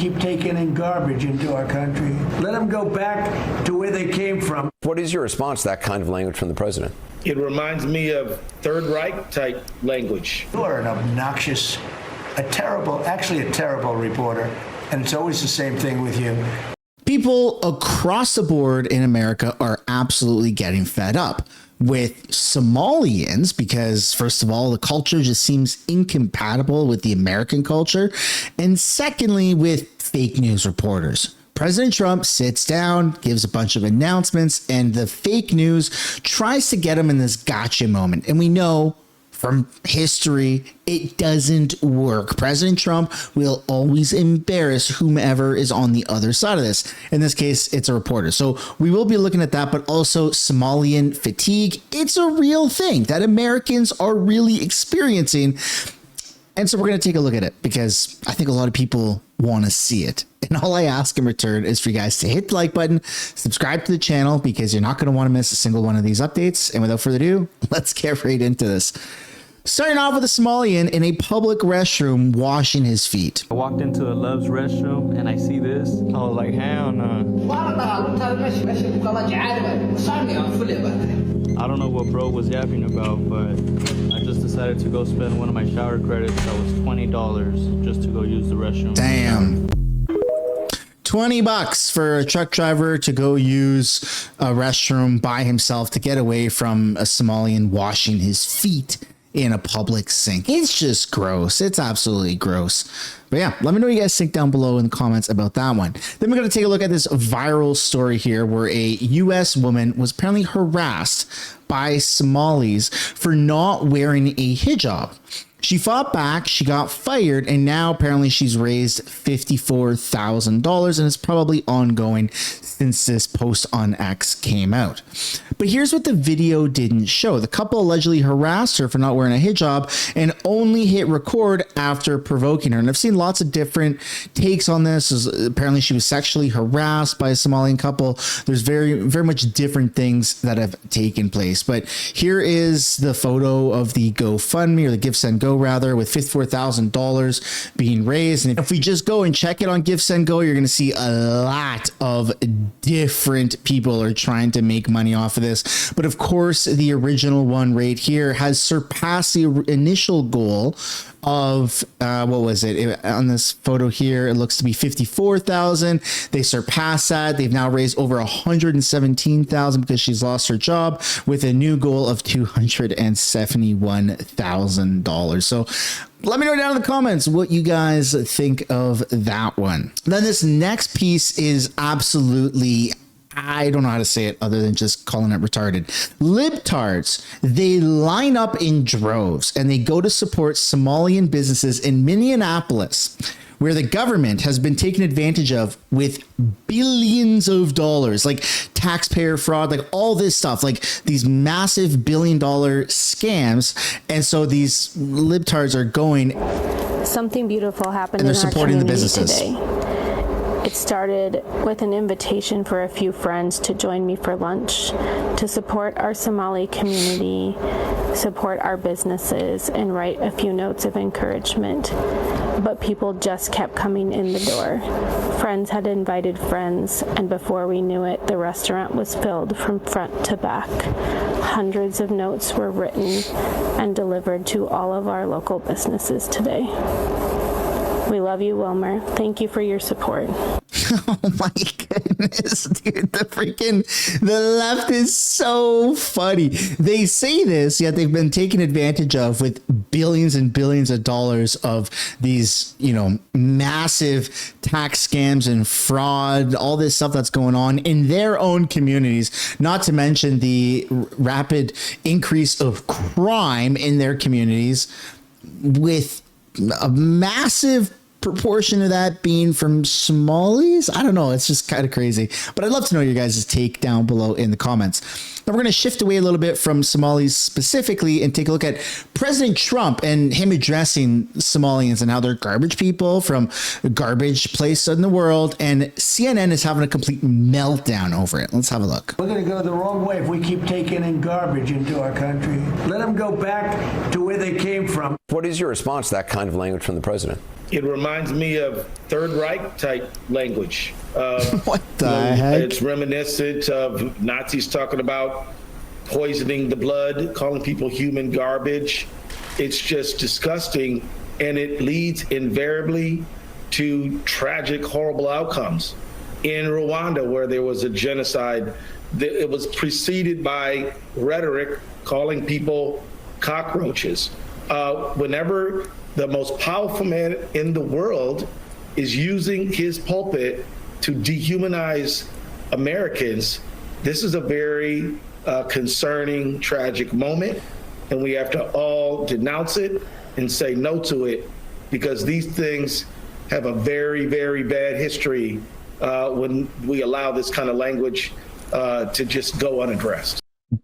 keep taking in garbage into our country. Let them go back to where they came from. What is your response to that kind of language from the president? It reminds me of Third Reich type language. You are an obnoxious, actually a terrible reporter, and it's always the same thing with you. People across the board in America are absolutely getting fed up with Somalians because, first of all, the culture just seems incompatible with the American culture. And secondly, with fake news reporters. President Trump sits down, gives a bunch of announcements, and the fake news tries to get him in this gotcha moment. And we know from history, it doesn't work. President Trump will always embarrass whomever is on the other side of this. In this case, it's a reporter. So we will be looking at that, but also Somalian fatigue. It's a real thing that Americans are really experiencing. And so we're going to take a look at it because I think a lot of people want to see it. And all I ask in return is for you guys to hit the like button, subscribe to the channel because you're not going to want to miss a single one of these updates. And without further ado, let's get right into this. Starting off with a Somalian in a public restroom washing his feet. I walked into a Love's restroom and I see this. I was like, hell no. I don't know what bro was yapping about, but I just decided to go spend one of my shower credits that was $20 just to go use the restroom. Damn. $20 for a truck driver to go use a restroom by himself to get away from a Somalian washing his feet in a public sink. It's just gross. It's absolutely gross. But yeah, let me know what you guys think down below in the comments about that one. Then we're going to take a look at this viral story here where a US woman was apparently harassed by Somalis for not wearing a hijab. She fought back, she got fired, and now apparently she's raised $54,000, and it's probably ongoing since this post on X came out. But here's what the video didn't show. The couple allegedly harassed her for not wearing a hijab and only hit record after provoking her. And I've seen lots of different takes on this. Apparently she was sexually harassed by a Somalian couple. There's very much different things that have taken place. But here is the photo of the GoFundMe, or the Give Send Go rather, with $54,000 being raised. And if we just go and check it on Give Send Go, you're going to see a lot of different people are trying to make money off of this. But of course, the original one right here has surpassed the initial goal of what was it on this photo here? It looks to be 54,000. They surpassed that. They've now raised over 117,000 because she's lost her job, with a new goal of $271,000. So let me know down in the comments what you guys think of that one. Then this next piece is absolutely, I don't know how to say it other than just calling it retarded. Libtards, they line up in droves and they go to support Somalian businesses in Minneapolis, where the government has been taken advantage of with billions of dollars, like taxpayer fraud, like all this stuff, like these massive billion-dollar scams. And so these libtards are going. Something beautiful happened and they're in our supporting the community businesses today. It started with an invitation for a few friends to join me for lunch to support our Somali community, support our businesses, and write a few notes of encouragement. But people just kept coming in the door. Friends had invited friends, and before we knew it, the restaurant was filled from front to back. Hundreds of notes were written and delivered to all of our local businesses today. We love you, Wilmer. Thank you for your support. Oh my goodness, dude. The left is so funny. They say this, yet they've been taken advantage of with billions and billions of dollars of these, massive tax scams and fraud, all this stuff that's going on in their own communities, not to mention the rapid increase of crime in their communities, with a massive proportion of that being from Somalis. I don't know. It's just kind of crazy, but I'd love to know your guys' take down below in the comments. Now we're going to shift away a little bit from Somalis specifically and take a look at President Trump and him addressing Somalians and how they're garbage people from a garbage place in the world. And CNN is having a complete meltdown over it. Let's have a look. We're going to go the wrong way if we keep taking in garbage into our country. Let them go back to where they came from. What is your response to that kind of language from the president? It reminds me of Third Reich type language. What the heck? It's reminiscent of Nazis talking about poisoning the blood, calling people human garbage. It's just disgusting, and it leads invariably to tragic, horrible outcomes. In Rwanda, where there was a genocide, it was preceded by rhetoric calling people cockroaches. Whenever the most powerful man in the world is using his pulpit to dehumanize Americans, this is a very concerning, tragic moment, and we have to all denounce it and say no to it, because these things have a very, very bad history when we allow this kind of language to just go unaddressed.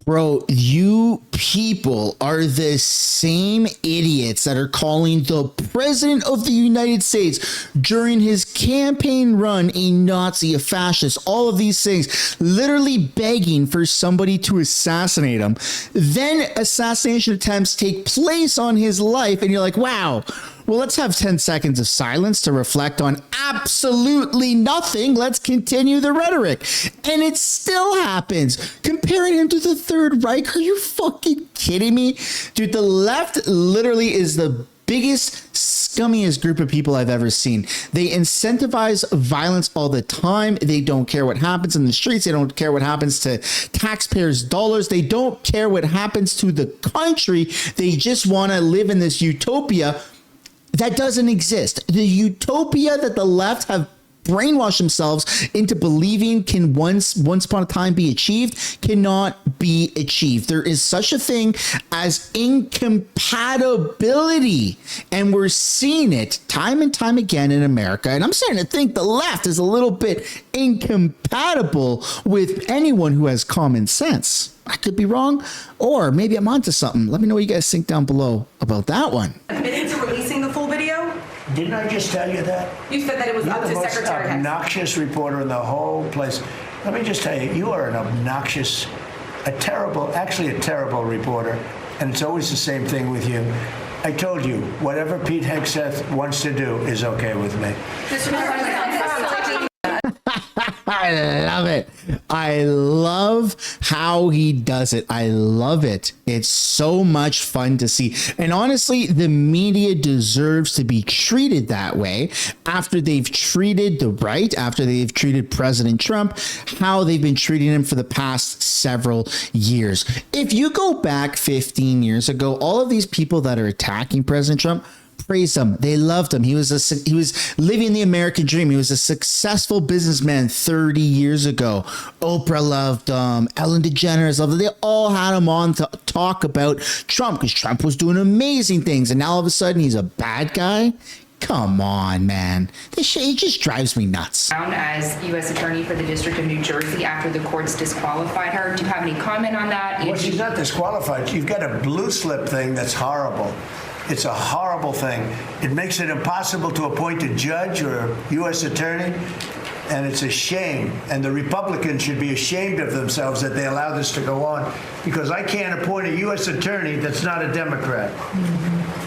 Bro, you people are the same idiots that are calling the president of the United States during his campaign run a Nazi, a fascist, all of these things, literally begging for somebody to assassinate him. Then assassination attempts take place on his life, and you're like, wow. Well, let's have 10 seconds of silence to reflect on absolutely nothing. Let's continue the rhetoric. And it still happens. Comparing him to the Third Reich? Are you fucking kidding me? Dude, the left literally is the biggest, scummiest group of people I've ever seen. They incentivize violence all the time. They don't care what happens in the streets. They don't care what happens to taxpayers' dollars. They don't care what happens to the country. They just want to live in this utopia that doesn't exist. The utopia that the left have brainwashed themselves into believing can once upon a time be achieved cannot be achieved. There is such a thing as incompatibility, and we're seeing it time and time again in America. And I'm starting to think the left is a little bit incompatible with anyone who has common sense. I could be wrong, or maybe I'm onto something. Let me know what you guys think down below about that one. Admitted to releasing the full video? Didn't I just tell you that? You said that it was You're up the to most Secretary Hicks. obnoxious reporter in the whole place. Let me just tell you, you are an obnoxious, a terrible reporter, and it's always the same thing with you. I told you, whatever Pete Hegseth wants to do is okay with me. I love it. I love how he does it. I love it. It's so much fun to see. And honestly, the media deserves to be treated that way after they've treated the right, after they've treated President Trump, how they've been treating him for the past several years. If you go back 15 years ago, all of these people that are attacking President Trump praised him. They loved him. He was living the American dream. He was a successful businessman 30 years ago. Oprah loved him. Ellen DeGeneres loved him. They all had him on to talk about Trump because Trump was doing amazing things. And now all of a sudden he's a bad guy. Come on, man. This shit, it just drives me nuts. As U.S. Attorney for the District of New Jersey after the courts disqualified her. Do you have any comment on that? Well, she's not disqualified. You've got a blue slip thing that's horrible. It's a horrible thing. It makes it impossible to appoint a judge or a U.S. attorney, and it's a shame. And the Republicans should be ashamed of themselves that they allow this to go on, because I can't appoint a U.S. attorney that's not a Democrat,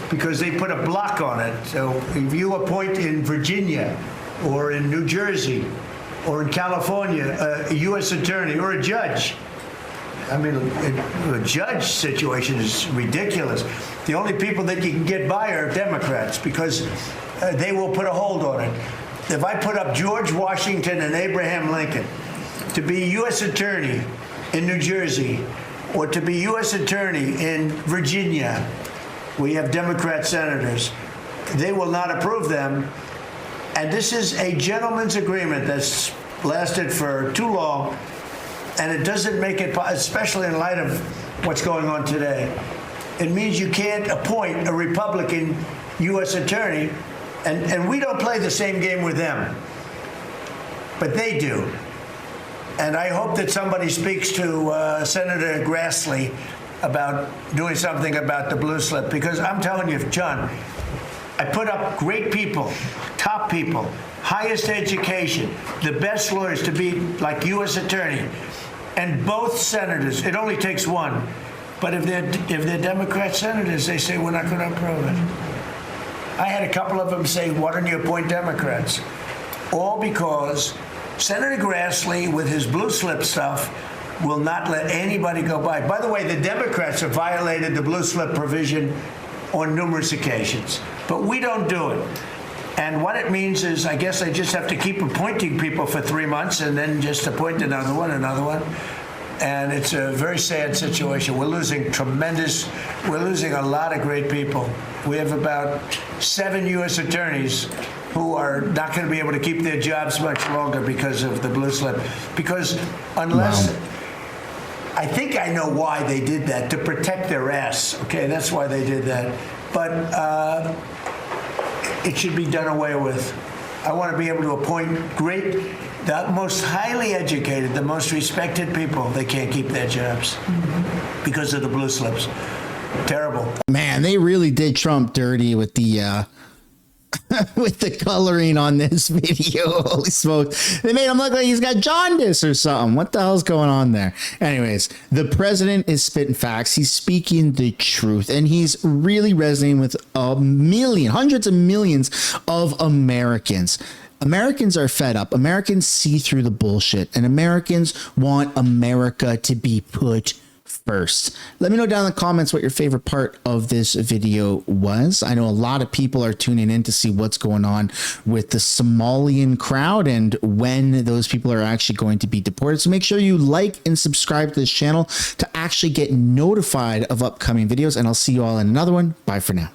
because they put a block on it. So if you appoint in Virginia or in New Jersey or in California a U.S. attorney or a judge, I mean, a judge situation is ridiculous. The only people that you can get by are Democrats, because they will put a hold on it. If I put up George Washington and Abraham Lincoln to be U.S. attorney in New Jersey or to be U.S. attorney in Virginia, we have Democrat senators, they will not approve them. And this is a gentleman's agreement that's lasted for too long. And it doesn't make it, especially in light of what's going on today, it means you can't appoint a Republican U.S. attorney, and we don't play the same game with them, but they do. And I hope that somebody speaks to Senator Grassley about doing something about the blue slip, because I'm telling you, John, I put up great people, top people, highest education, the best lawyers to be like U.S. attorney. And both senators, it only takes one, But if they're Democrat senators, they say we're not going to approve it. I had a couple of them say, why don't you appoint Democrats? All because Senator Grassley, with his blue slip stuff, will not let anybody go by. By the way, the Democrats have violated the blue slip provision on numerous occasions, but we don't do it. And what it means is, I guess I just have to keep appointing people for 3 months and then just appoint another one. And it's a very sad situation. We're losing a lot of great people. We have about 7 U.S. attorneys who are not going to be able to keep their jobs much longer because of the blue slip. Because unless, I think I know why they did that, to protect their ass. Okay, that's why they did that. But it should be done away with. I want to be able to appoint the most highly educated, the most respected people. They can't keep their jobs because of the blue slips. Terrible. Man, they really did Trump dirty with the with the coloring on this video. Holy smokes. They made him look like he's got jaundice or something. What the hell's going on there? Anyways, the president is spitting facts. He's speaking the truth, and he's really resonating with hundreds of millions of Americans. Americans are fed up. Americans see through the bullshit, and Americans want America to be put first. Let me know down in the comments what your favorite part of this video was. I know a lot of people are tuning in to see what's going on with the Somalian crowd and when those people are actually going to be deported. So make sure you like and subscribe to this channel to actually get notified of upcoming videos, and I'll see you all in another one. Bye for now.